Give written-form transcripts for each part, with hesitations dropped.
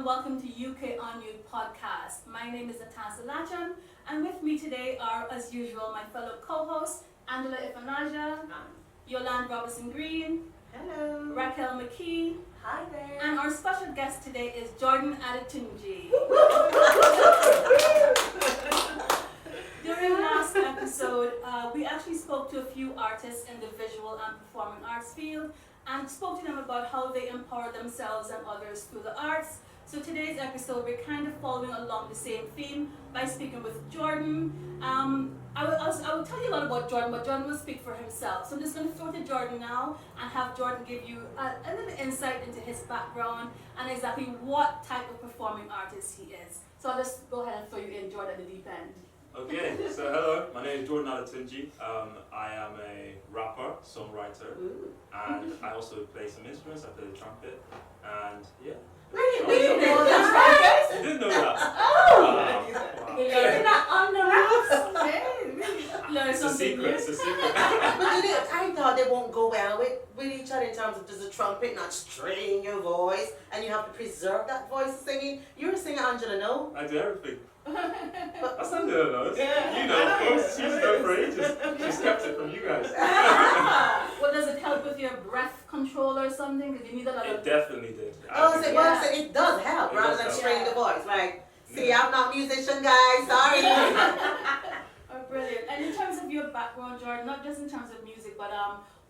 welcome to UKUnMute podcast. My name is Atasa Lacham, and with me today are, as usual, my fellow co-hosts, Angela Ifanaja, Yolande Robertson Green, hello, Raquel McKee, hi there, and our special guest today is Jordan Adetunji. During last episode, we actually spoke to a few artists in the visual and performing arts field and spoke to them about how they empower themselves and others through the arts. So today's episode, we're kind of following along the same theme by speaking with Jordan. I will tell you a lot about Jordan, but Jordan will speak for himself. So I'm just going to throw to Jordan now and have Jordan give you a little insight into his background and exactly what type of performing artist he is. So I'll just go ahead and throw you in, Jordan, at the deep end. Okay, so hello, my name is Jordan Adetunji. I am a rapper, songwriter, and I also play some instruments. I play the trumpet, and yeah. Really? We didn't know that. You didn't know that? Wow. You're not on the Learn It's a something secret, new. it's a secret. But I thought they won't go well with each other in terms of does the trumpet not strain your voice and you have to preserve that voice singing. You were singing, Angela, no? I do everything. But, That's not those. Yeah. You know, of course, she's known for ages. She's kept it from you guys. Well, does it help with your breath control or something? Because you need a lot It of... definitely did. well, so it does help It rather does than help. strain the voice, right? See, Yeah. I'm not a musician, guys. Sorry. Oh, brilliant. And in terms of your background, Jordan, not just in terms of music, but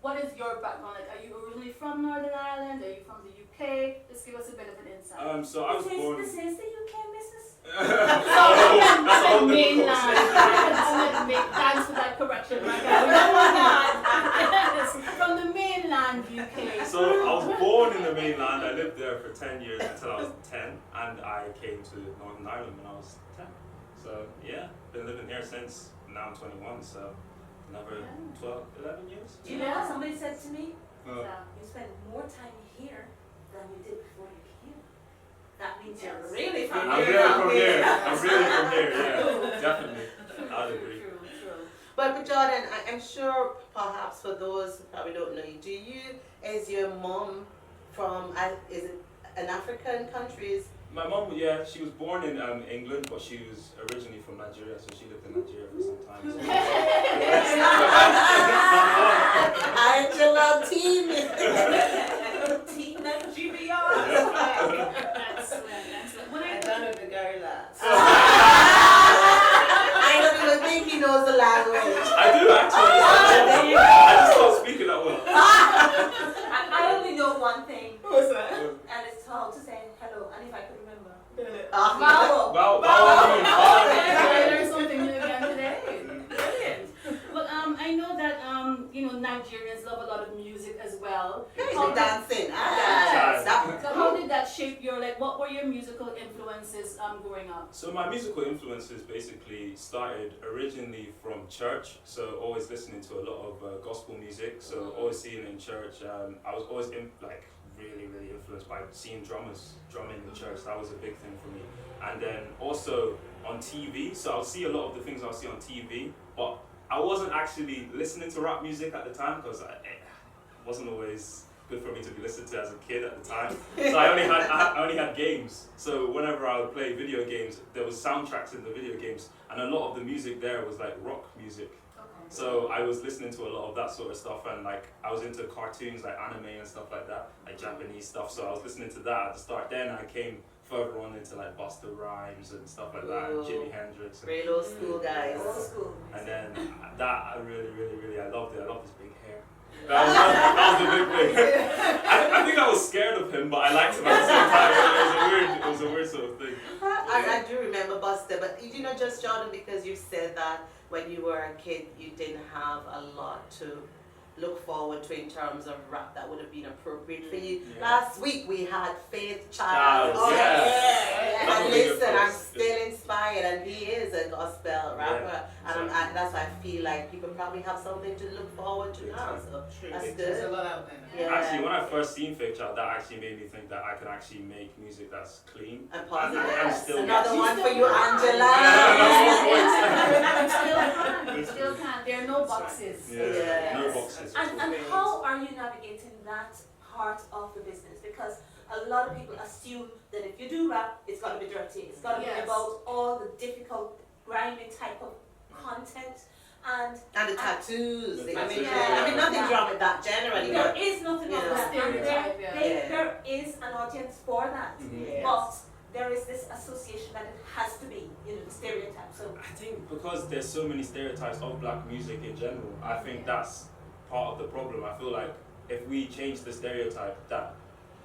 what is your background? Like, are you originally from Northern Ireland? Are you from the UK? Just give us a bit of an insight. So I was born. This is the UK, Mrs. That's a whole different mainland. conversation. Thanks for that correction, right? Yes, from the mainland UK. So I was born in the mainland. I lived there for 10 years until I was 10, and I came to Northern Ireland when I was 10. So yeah, been living here since. Now I'm 21, so another 12, 11 years. Do you know what somebody said to me? Uh, You spend more time here than you did before you came. That means Yes. you're really from I'm here. really from here. I'm really from here. Yeah, definitely. I'd agree. True. But Jordan, I'm sure perhaps for those who probably don't know you, is your mom from, is it an African countries? My mom, yeah, she was born in England, but she was originally from Nigeria, so she lived in Nigeria for some time. So. Angela team. Team Nigeria. Excellent. When I I don't know the girl that. I don't even think he knows the language. I do actually. I just don't speak it that well. I only know one thing, What's that? and it's how to say hello, and if I could remember. Vowel. Wow, I learned something new again today. Brilliant. Well, I know that Nigerians love a lot of music as well. You're dancing. Yes. That- So how did that shape your what were your musical influences growing up? So my musical influences basically started originally from church. So always listening to a lot of gospel music. So always seeing it in church. I was always really influenced by seeing drummers drumming in church. That was a big thing for me. And then also on TV. So I'll see a lot of the things I'll see on TV, but I wasn't actually listening to rap music at the time because it wasn't always good for me to be listened to as a kid at the time. So I only had games. So whenever I would play video games, there was soundtracks in the video games, and a lot of the music there was like rock music. So I was listening to a lot of that sort of stuff, and I was into cartoons like anime and stuff like that, like Japanese stuff. So I was listening to that at the start. Then I came further on into like Busta Rhymes and stuff like that, and Jimi Hendrix. And, Great old school guys. Old school. and then that I really I loved it. I loved his big hair. That was the big thing. I think I was scared of him, but I liked him at the same time. It was a weird sort of thing. I do remember Buster, but you know, just Jordan, because you said that when you were a kid, you didn't have a lot to look forward to in terms of rap that would have been appropriate for you. Yeah. Last week we had Faith Child. Child, yeah. And Lovely listen, I'm voice. still inspired, and he is a gospel rapper, and that's why I feel like people probably have something to look forward to now. So that's There's a good. lot out there. Yeah. Actually, when I first seen Fake Child, that actually made me think that I can actually make music that's clean. And positive. I'm still Another getting- one for you, Angela. You still can. There are no boxes. Yeah, no boxes. And how are you navigating that part of the business? Because a lot of people assume that if you do rap, it's got to be dirty. It's got to be Yes. about all the difficult, grimy type of content. And And the tattoos. The I mean, tattoos, I mean, yeah. nothing wrong with that generally. there But is nothing wrong Yeah. with that. And Stereotype, yeah. there is an audience for that. Mhm. But there is this association that it has to be, the stereotype. So I think because there's so many stereotypes of black music in general, I think that's part of the problem. I feel like if we change the stereotype, that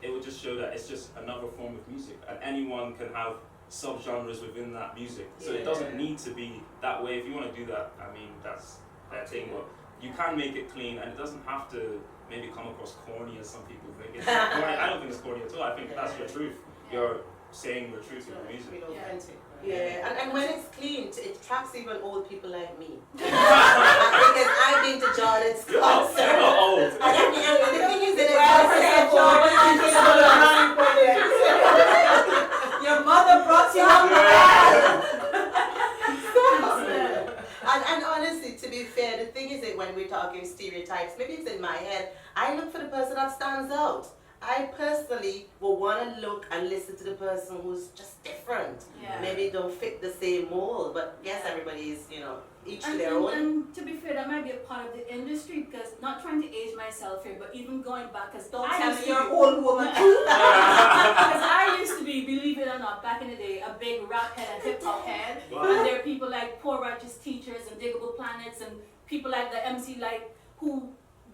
it would just show that it's just another form of music, and anyone can have subgenres within that music. So it doesn't need to be that way. If you want to do that, I mean, that's their thing. But you can make it clean, and it doesn't have to maybe come across corny as some people think. It's not corny. I don't think it's corny at all. I think that's your truth. You're saying the truth with the music. authentic. Yeah, and when it's clean, it attracts even old people like me. Because I've been to Jordan's You're not concert. old. And the thing is that your mother brought you up. and honestly, to be fair, the thing is that when we're talking stereotypes, maybe it's in my head, I look for the person that stands out. I personally will want to look and listen to the person who's just different. Yeah. Maybe don't fit the same mold, but yes, everybody is, each to their own. And to be fair, that might be a part of the industry, because not trying to age myself here, but even going back, because don't tell me You're an you're old woman too. Because I used to be, believe it or not, back in the day, a big rap head and hip hop head. Wow. And there are people like Poor Righteous Teachers and Diggable Planets and people like the MC Light who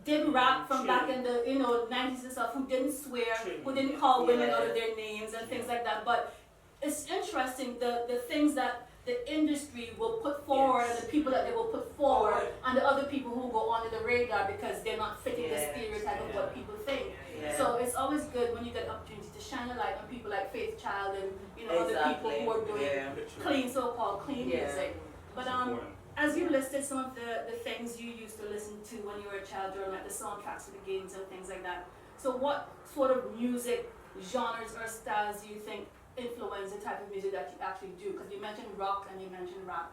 did rap from back in the 90s and stuff, who didn't swear, who didn't call women out of their names and things like that. But it's interesting the things that the industry will put forward and the people that they will put forward and the other people who go under the radar because they're not fitting the stereotype of what people think. So it's always good when you get an opportunity to shine a light on people like Faith Child and other people who are doing clean, so-called clean music. But as you listed some of the things you used to listen to when you were a child, during like the soundtracks of the games and things like that. So what sort of music genres or styles do you think influence the type of music that you actually do? Because you mentioned rock and you mentioned rap.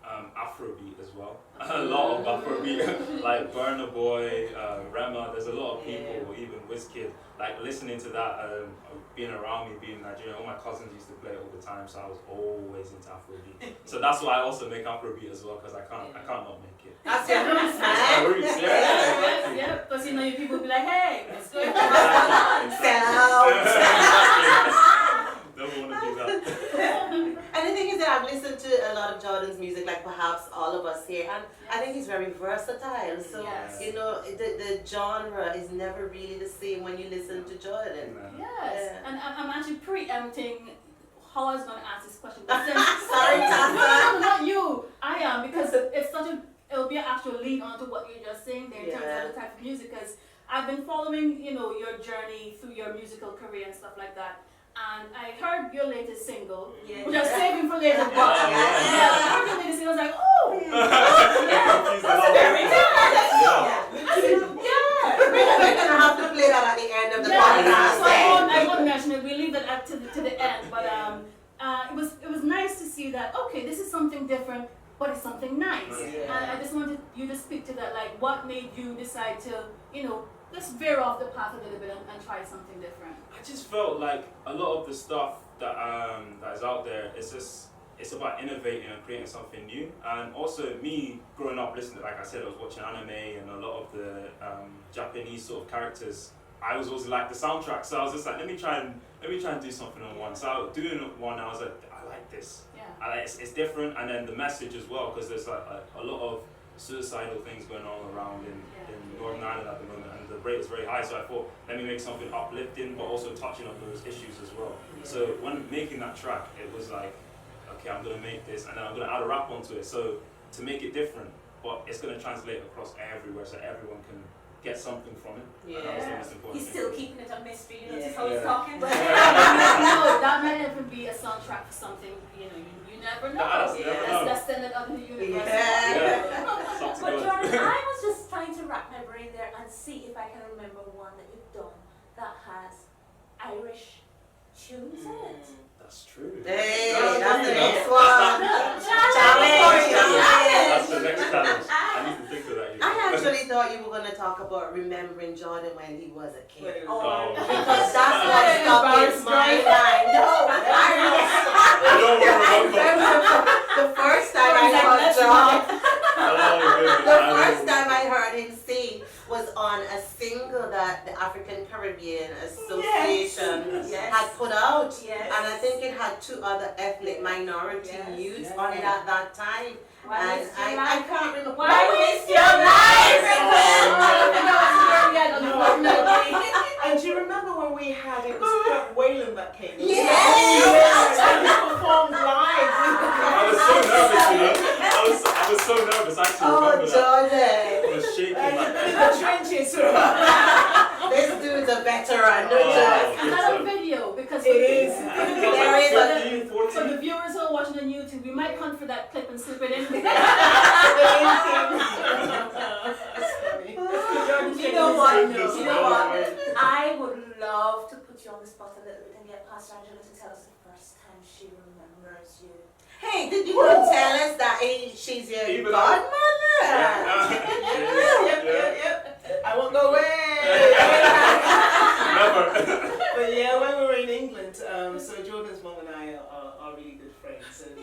Afrobeat as well. A lot of Afrobeat, like Burna Boy, Rema. There's a lot of people, even Wizkid, like listening to that. Being around me, being Nigerian, all my cousins used to play it all the time, so I was always into Afrobeat. So that's why I also make Afrobeat as well, because I can't not make it. That's your roots, That's my man. roots, yeah. Yeah, because you people be like, hey, let's go. Don't want to do that. And the thing is that I've listened to a lot of Jordan's music, like perhaps all of us here, and I think he's very versatile. So, Yes. the genre is never really the same when you listen to Jordan. Yes, Yeah. and I'm actually preempting how I was going to ask this question. But since, Sorry, Tata. no, not you. I am, because it'll be an actual lead on to what you're just saying there in terms of the type of music. Because I've been following, your journey through your musical career and stuff like that. And I heard your latest single, which I'm saving for later. But I heard your latest single. I was like, oh, We're gonna have to play that at the end of the So podcast. I won't mention it. We leave that to the end. But it was nice to see that. Okay, this is something different, but it's something nice. Yeah. And I just wanted you to speak to that. Like, what made you decide to, let's veer off the path a little bit and try something different? I just felt like a lot of the stuff that that is out there is it's about innovating and creating something new. And also me growing up listening, like I said, I was watching anime and a lot of the Japanese sort of characters. I was always like the soundtrack, so I was just like, let me try and do something on one. So I was doing one, I was like, I like this. Yeah. It's different, and then the message as well, because there's like a lot of suicidal things going on around in Northern Ireland at the moment, and the rate is very high. So I thought, let me make something uplifting, but also touching on those issues as well. So when making that track, it was like, okay, I'm gonna make this, and then I'm gonna add a rap onto it. So to make it different, but it's gonna translate across everywhere, so everyone can get something from it. And that was the most important He's thing. still keeping it a mystery. You notice how he's talking. No, that might even be a soundtrack for something. You never know. Let's send it out in the universe. But Jordan, I was just trying to wrap my brain there and see if I can remember one that you've done that has Irish tunes in it. That's true. Hey, No, that's the no, next one. That's the next challenge. I need to think of that. I actually thought thought you were going to talk about remembering Jordan when he was a kid. Oh. Because that's what stuck in my mind. No, I don't remember. the first time I heard Jordan, Oh, the first time I heard him sing was on a single that the African Caribbean Association had put out. Yes. And I think it had 2 other ethnic minority youths on it at that time. And I can't remember. Why waste your life? And do you remember when we had it was Kurt Whalen that came? Yes! And he performed live. I was so nervous, you know. I was so nervous. I actually remember that. Jordan. I was shaking like In the trenches. This dude's a veteran, no Oh. joke. And that's on video because It is. There is a 15, for 14. the viewers who are watching on YouTube, we might hunt for that clip and slip it in. You know what? Goodness, You know what? Lord. I would love to put you on the spot a little bit and get Pastor Angela to tell us the first time she remembers you. Hey, did you not tell us that she's your Even godmother? Yep. I won't go away. Never. But yeah, when we were in England, so Jordan's mom and I are really good friends, and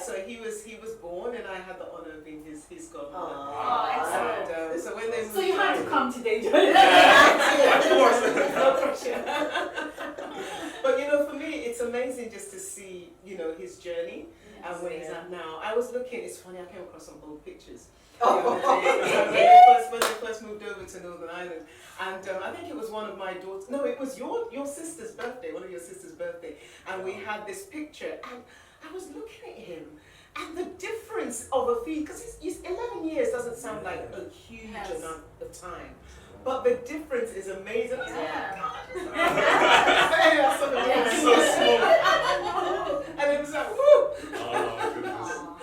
so he was born, and I had the honor of being his godmother. Oh, excellent. And, so when they moved So you had to come today, Jordan. Of course. No pressure. But you know, for me, it's amazing just to see, you know, his journey and where he's at now. I was looking. It's funny. I came across some old pictures. When they first moved over to Northern Ireland, and I think it was one of my daughters. No, it was your sister's birthday. One of your sister's birthday, and we had this picture, and I was looking at him. And the difference of a fee, because he's 11 years doesn't sound like a huge amount of time, but the difference is amazing. I was like, oh my God. So small. And it was like, woo! Oh,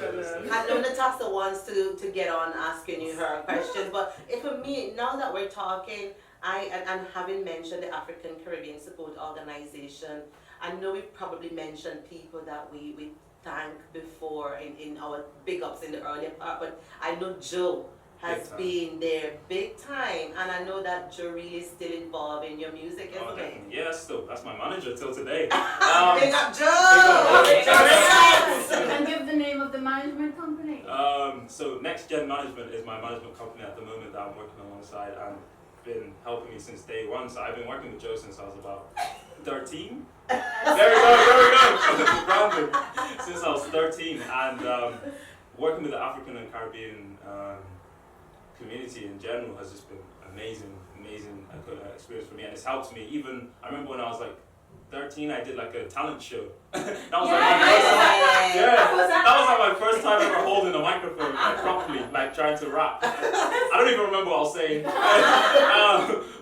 goodness. I know Natasha wants to get on asking you her questions, but for me, now that we're talking, and having mentioned the African Caribbean Support Organization, I know we probably mentioned people that we thank before in our big ups in the earlier part, but I know Joe has been there big time, and I know that Joe really is still involved in your music, Oh, isn't it? definitely. Yeah, still, that's my manager till today. Big up Joe! Big up Joe. And give the name of the management company. So Next Gen Management is my management company at the moment that I'm working alongside, and been helping me since day one. So I've been working with Joe since I was about 13. There we go. Grounded. Since I was 13, and working with the African and Caribbean community in general has just been amazing experience for me, and it's helped me. Even I remember when I was like 13, I did like a talent show. That was like my first time ever holding a microphone like properly, like trying to rap. I don't even remember what I was saying.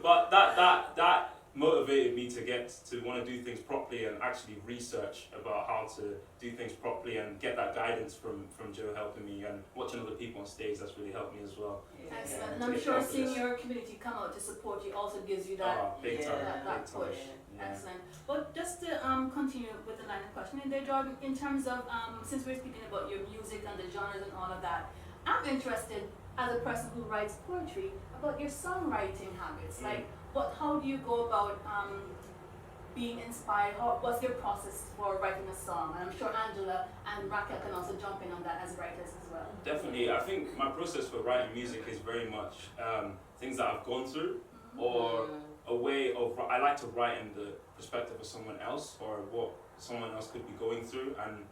But that motivated me to want to do things properly and actually research about how to do things properly and get that guidance from Joe helping me, and watching other people on stage that's really helped me as well. Excellent. And I'm sure seeing your community come out to support you also gives you that, Big time, that big time. push. Yeah. Excellent. But just to continue with the line of questioning there, Jordan, in terms of, since we're speaking about your music and the genres and all of that, I'm interested as a person who writes poetry about your songwriting habits. Like, how do you go about being inspired? What's your process for writing a song? And I'm sure Angela and Raquel can also jump in on that as writers as well. Definitely, I think my process for writing music is very much things that I've gone through, or a way of, I like to write in the perspective of someone else, or what someone else could be going through, and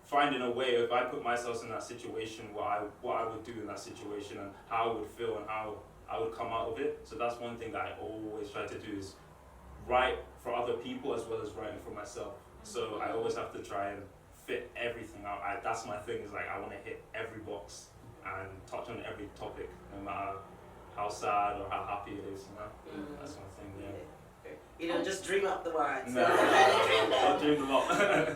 finding a way, if I put myself in that situation, what I would do in that situation, and how I would feel, and how I would come out of it. So that's one thing that I always try to do, is write for other people as well as writing for myself. So I always have to try and fit everything out. That's my thing, is like I want to hit every box and touch on every topic, no matter how sad or how happy it is. You know? That's one thing. Yeah. You don't just dream up the words. No, I'll dream them up.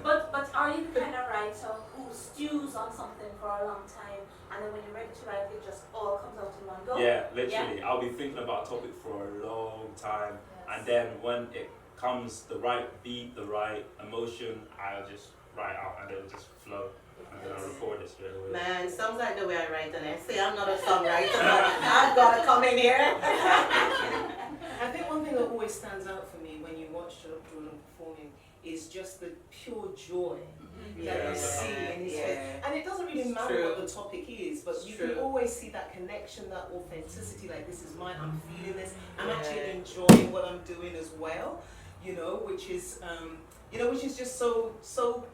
But are you the kind of writer who stews on something for a long time, and then when you're ready to write, it just all comes out in one go? Yeah, literally. I'll be thinking about a topic for a long time, and then when it comes the right beat, the right emotion, I'll just write out and it'll just flow. And then I record it straight away. Man, sounds like the way I write an essay. I'm not a songwriter, but I've got to come in here. I think one thing that always stands out for me when you watch Jordan performing is just the pure joy that you see in his face. And it doesn't really matter what the topic is, but you can always see that connection, that authenticity, like this is mine, I'm feeling this, I'm actually enjoying what I'm doing as well, you know, which is just so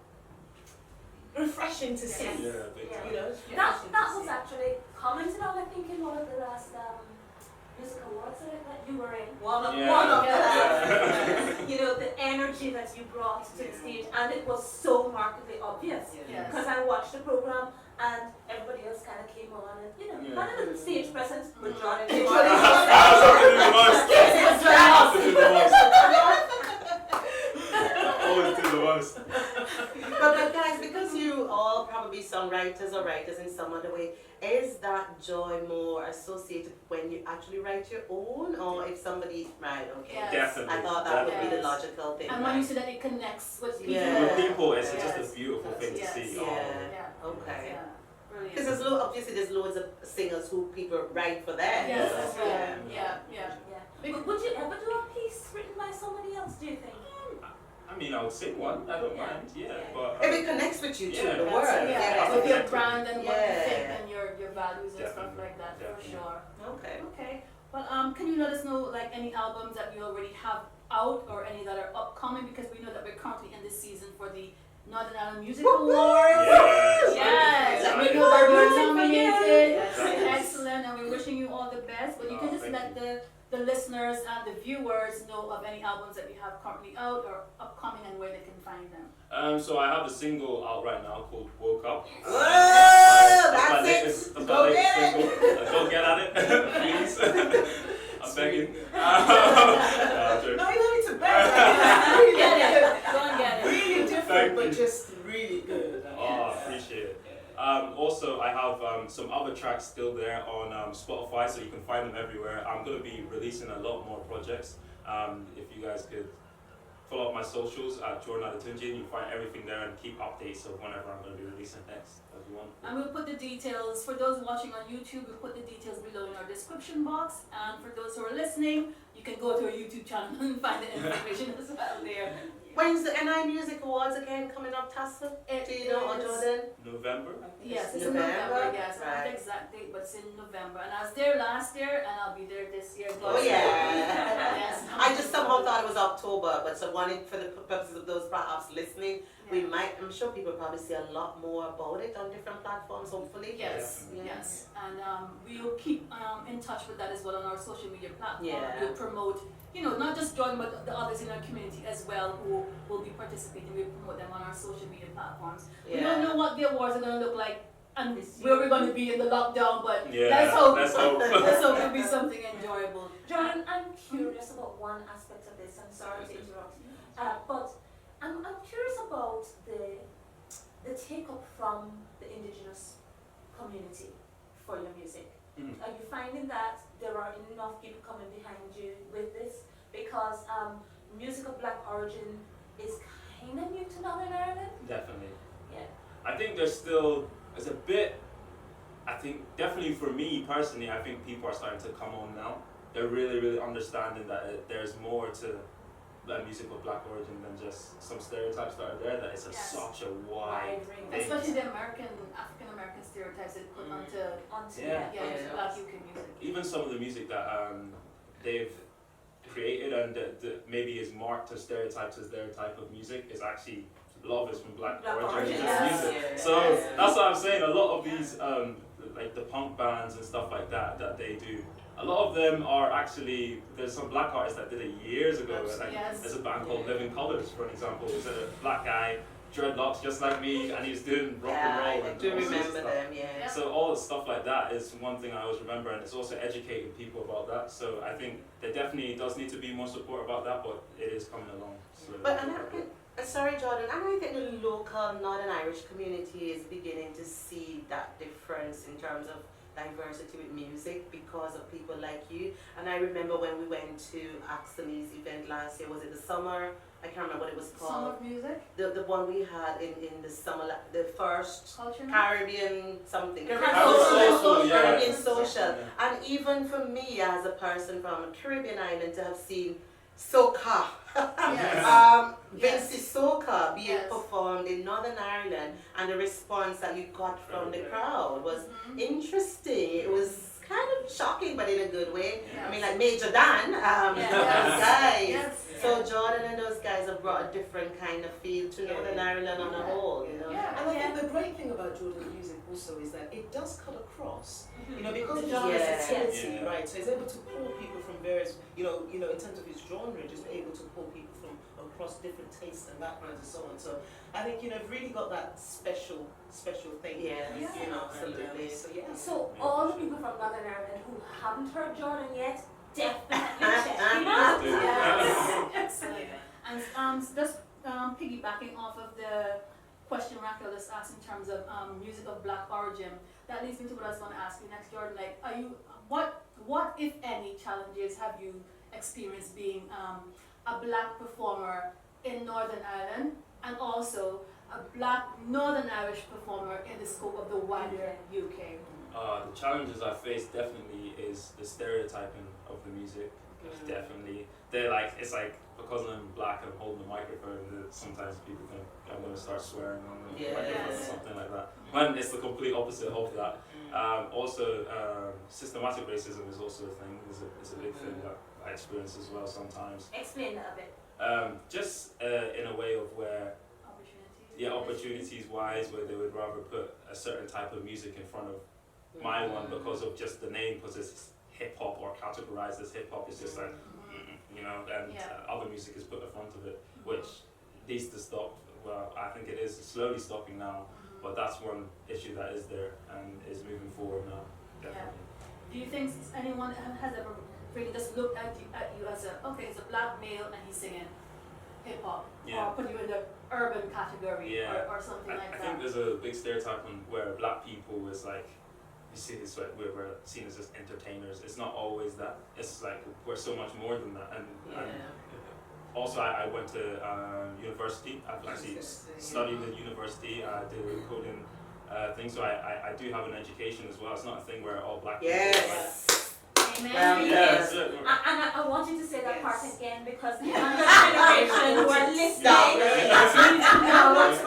refreshing to see. Yeah, big time. You know, That was actually commented on, I think, in one of the last music awards that you were in. One of Yeah. you know, the energy that you brought to the stage, and it was so markedly obvious. Yes. Because I watched the program and everybody else kind of came on and, you know, had a little stage presence, majority. Always do the most. But guys, because you all probably songwriters or writers in some other way, is that joy more associated when you actually write your own, or if somebody okay? Yes. Definitely. I thought that would be the Yes. logical thing. And when you see that it connects with people. Yeah. With people, it's Yes. just a beautiful thing to see. Yeah. Yeah. Okay. Yeah. Brilliant. Because obviously there's loads of singers who people write for them. Yes, So, that's right. Yeah. But would you ever do a piece written by somebody else, do you think? I mean, I would sing one. I don't mind. Yeah, but If it connects with you too, Yeah. the That's word. it, Yeah. with your brand and what you Yeah. think and your values and stuff Definitely. like that, for Definitely. sure. Okay. Okay. Well, can you let us know like any albums that you already have out or any that are upcoming, because we know that we're currently in this season for the Northern Ireland Music Awards. Yes. Yes, and we Excited. know that you're Rooting for you. nominated. Exactly. Excellent, and we're wishing you all the best. But you can Oh, just thank let the listeners and the viewers know of any albums that you have currently out or upcoming and where they can find them. So I have a single out right now called "Woke Up." Whoa, my that's latest, it. that's Go my latest get it. single. Go get at it, please. I'm begging. No, I'm joking. No, you don't need to beg. Really Get good. it, go and get it. Really different, Thank but you. just really good. Oh, appreciate it. Also, I have some other tracks still there on Spotify, so you can find them everywhere. I'm going to be releasing a lot more projects. If you guys could follow up my socials at Jordan Adetunji, and you find everything there and keep updates of whenever I'm going to be releasing next. That'd be wonderful. And we'll put the details, for those watching on YouTube, we'll put the details below in our description box. And for those who are listening, you can go to our YouTube channel and find the information as well there. When's the NI Music Awards again coming up, Tassa? It Do you know, or is- Jordan? November? Yes, it's November, in November, yes. I don't right. know the exact date, but it's in November. And I was there last year, and I'll be there this year. Oh yeah. Yes. I just somehow thought it was October, but so wanted for the purposes of those perhaps listening, we might, I'm sure people probably see a lot more about it on different platforms, hopefully. Yes, yes. And we'll keep in touch with that as well on our social media platform. Yeah. We'll promote, not just Jordan, but the others in our community as well who will be participating. We'll promote them on our social media platforms. We don't know what the awards are going to look like and where we're going to be in the lockdown, but Yeah, let's hope. let's hope. Let's hope it'll be something enjoyable. Jordan, I'm curious about one aspect of this. I'm sorry to interrupt, but I'm curious about the take-up from the indigenous community for your music. Mhm. Are you finding that there are enough people coming behind you with this? Because music of Black origin is kind of new to Northern Ireland. Definitely. Yeah. I think there's a bit, I think definitely for me personally, I think people are starting to come on now. They're really, really understanding that there's more to music of Black origin than just some stereotypes that are there, that it's Yes. such a wide range. thing. Especially the African American stereotypes that put onto Yeah. Black UK music. Even some of the music that they've created and that maybe is marked as stereotypes as their type of music is actually, a lot of it's from Black origin origin, music. yes. So Yes. that's what I'm saying. A lot of these, like the punk bands and stuff like that they do, a lot of them are actually, there's some Black artists that did it years ago. Like, Yes. there's a band called Living Colours, for example, who's a black guy, dreadlocks just like me, and he's doing rock and roll. I and do all sorts of remember stuff. them, yeah. So all stuff like that is one thing I always remember, and it's also educating people about that. So I think there definitely does need to be more support about that, but it is coming along slowly. But sorry, Jordan, I don't think the local Northern Irish community is beginning to see that difference in terms of diversity with music because of people like you. And I remember when we went to Axel's event last year, was it the summer I can't remember what it was Song called. of Music, The one we had in the summer, like the first Culture Night. Caribbean something. Social, yeah. Caribbean social. Yeah. And even for me as a person from a Caribbean island to have seen soca, Yes. Vinci soca being Yes. performed in Northern Ireland, and the response that you got from the crowd was Mhm. interesting. It was kind of shocking, but in a good way. Yes. I mean, like Major Dan, Yes. those guys. Yes. So Jordan and those guys have brought a different kind of feel to Northern Ireland on a whole, you know. Yeah. And I think the great thing about Jordan's music also is that it does cut across. You know, because of his Yeah. versatility, Yeah. right? So he's able to pull people from various, in terms of his genre, just able to pull people from across different tastes and backgrounds and so on. So I think, you've really got that special thing. Yeah, Yeah. You know, absolutely. So yeah. So all the people from Northern Ireland who haven't heard Jordan yet, definitely check him out. Yes. Excellent. And just piggybacking off of the question Raquel just asked in terms of music of Black origin, that leads me to what I was going to ask you next, Jordan. Like, what if any challenges have you experienced being a Black performer in Northern Ireland, and also a Black Northern Irish performer in the scope of the wider UK? The challenges I face definitely is the stereotyping of the music. Definitely, it's like because I'm Black and holding the microphone, that sometimes people think I'm going to start swearing on the microphone or something like that. When it's the complete opposite of that. Also, systematic racism is also a thing. Is a big thing that I experience as well sometimes. Explain that a bit. Just in a way of where. Opportunities? Yeah, opportunities wise, where they would rather put a certain type of music in front of my one because of just the name, because it's hip hop or categorized as hip hop. It's just like, and other music is put in front of it, which needs to stop. Well, I think it is slowly stopping now, but that's one issue that is there and is moving forward now. Definitely. Do you think anyone has ever really just looked at you as it's a Black male and he's singing hip hop, or put you in the urban category, or something like I that? think there's a big stereotype on where Black people is like, you see this, like we're seen as just entertainers. It's not always that. It's like we're so much more than that. And also I went to university. I've actually studied at university. I did a coding thing, so I do have an education as well. It's not a thing where all Black people Amen. And I want you to say that part again, because the younger generation who are listening need to know.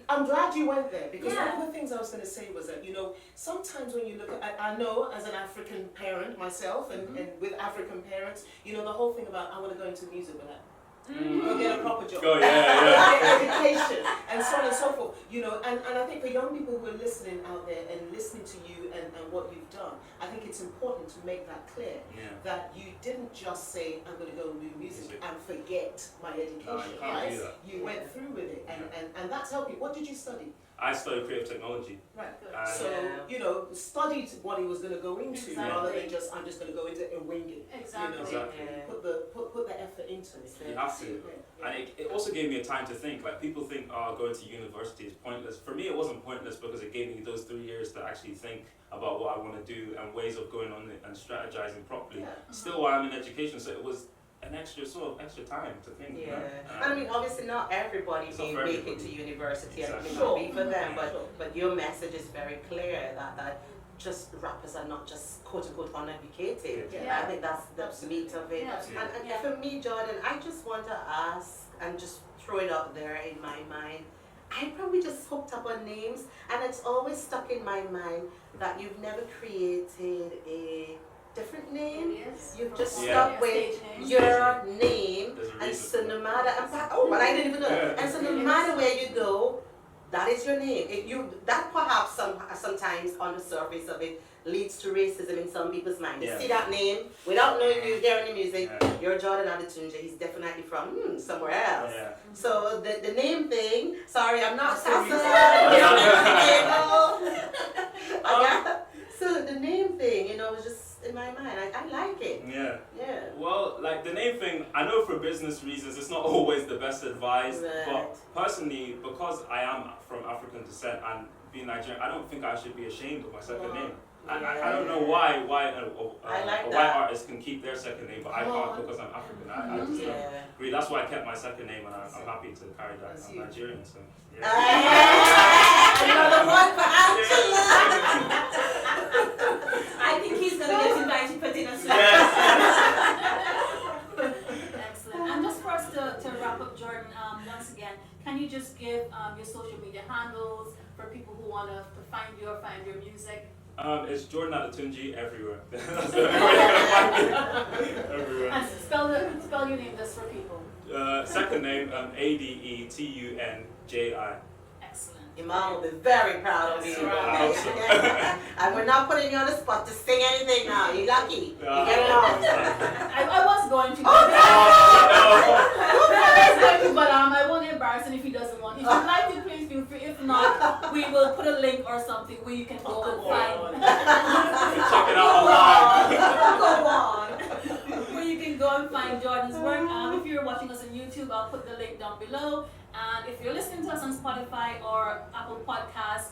I'm glad you went there, because one of the things I was going to say was that, sometimes when you look at, I know as an African parent myself, and with African parents, the whole thing about, I want to go into music with that. Go get a proper job. Education, and so on and so forth. And I think for young people who are listening out there and listening to you and what you've done, I think it's important to make that clear, that you didn't just say, I'm going to go and do music and forget my education, right? You went through with it, and that's helped you. What did you study? I studied creative technology. Right. So, studied what he was going to go into rather than just, I'm just going to go into it and wing it. Exactly. Put the effort into it. You have to. And it also gave me a time to think. Like, people think, going to university is pointless. For me, it wasn't pointless because it gave me those 3 years to actually think about what I want to do and ways of going on it and strategizing properly. Still, while I'm in education, so it was an extra time to think. I mean, obviously not everybody may make it to university and it may not be for them, but your message is very clear that just rappers are not just quote unquote uneducated. I think that's the meat of it. And for me, Jordan, I just want to ask and just throw it out there in my mind. I probably just hooked up on names, and it's always stuck in my mind that you've never created a different name. You've just stuck with your name, and so no matter but I didn't even know. And so no matter where you go, that is your name. That perhaps sometimes on the surface of it leads to racism in some people's mind. They see that name without knowing you, hearing the music. You're Jordan Adetunji. He's definitely from somewhere else. So the name thing. Sorry, I'm not sassy. So the name thing, was just in my mind. I like it. Well, like the name thing, I know for business reasons it's not always the best advice, but personally, because I am from African descent and being Nigerian, I don't think I should be ashamed of my second name. I don't know why a I like white that. artist can keep their second name, but I can't because I'm African. I just don't agree. That's why I kept my second name, and I'm happy to carry that. I'm Nigerian, so yeah. Another one for Angela. I think he's going to get invited for dinner soon. Yes. Excellent. And just for us to wrap up, Jordan, once again, can you just give your social media handles for people who want to find you or find your music? It's Jordan Adetunji everywhere. That's the only way you're gonna find me. Everywhere. And spell your name just for people. Second name, Adetunji. Excellent. Your mom will be very proud of you. I hope so. And we're not putting you on the spot to sing anything now. You're lucky. You No. get it off. I was going to. Oh, I was going to, but I won't embarrass him if he doesn't want. If you'd like to, please feel free. If not, we will put a link or something where you can go and find. check it out online. Go on. Where you can go and find Jordan's work. If you're watching us on YouTube, I'll put the link down below. And if you're listening to us on Spotify or Apple Podcasts,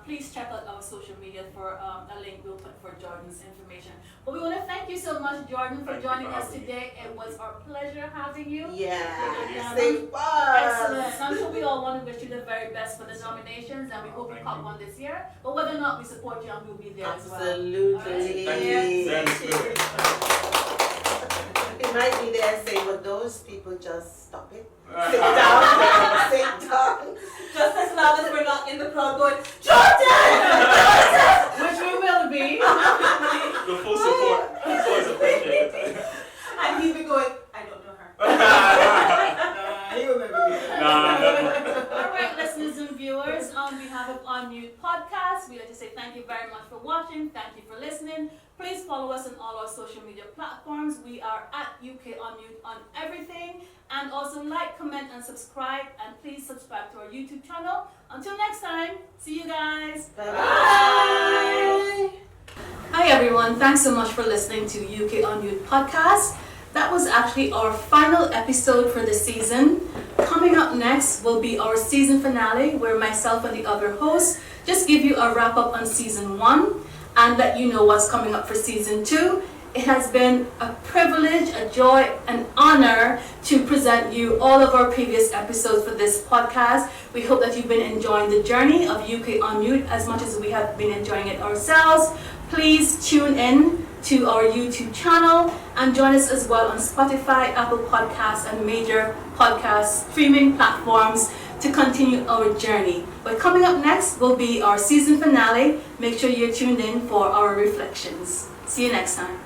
please check out our social media for a link we'll put for Jordan's information. But we want to thank you so much, Jordan, for Thank you joining for us having me. today. It was our pleasure having you. Yeah. And, Stay fun. excellent. I'm sure we all want to wish you the very best for the nominations, and we hope you Thank cop you. one this year. But whether or not we support you, and we'll be there as well. Absolutely. Thank you. Then it's good. He might be there and say, well, those people just stop it. Sit down. Sit down. Just as loud as we're not in the crowd going, Jordan! Which we will be. The full support. It's always appreciated. And he'll be going, I don't know her. He'll never do that. All right, listeners and viewers, on behalf of UKUnMute podcast, we'd like to say thank you very much for watching. Thank you for listening. Please follow us on all our social media platforms. We are at UKUnMute on everything. And also like, comment, and subscribe. And please subscribe to our YouTube channel. Until next time, see you guys. Bye. Hi everyone, thanks so much for listening to UKUnMute podcast. That was actually our final episode for the season. Coming up next will be our season finale, where myself and the other hosts just give you a wrap up on season 1 and let you know what's coming up for season 2. It has been a privilege, a joy, an honor to present you all of our previous episodes for this podcast. We hope that you've been enjoying the journey of UKUnMute as much as we have been enjoying it ourselves. Please tune in to our YouTube channel and join us as well on Spotify, Apple Podcasts, and major podcast streaming platforms to continue our journey. But coming up next will be our season finale. Make sure you're tuned in for our reflections. See you next time.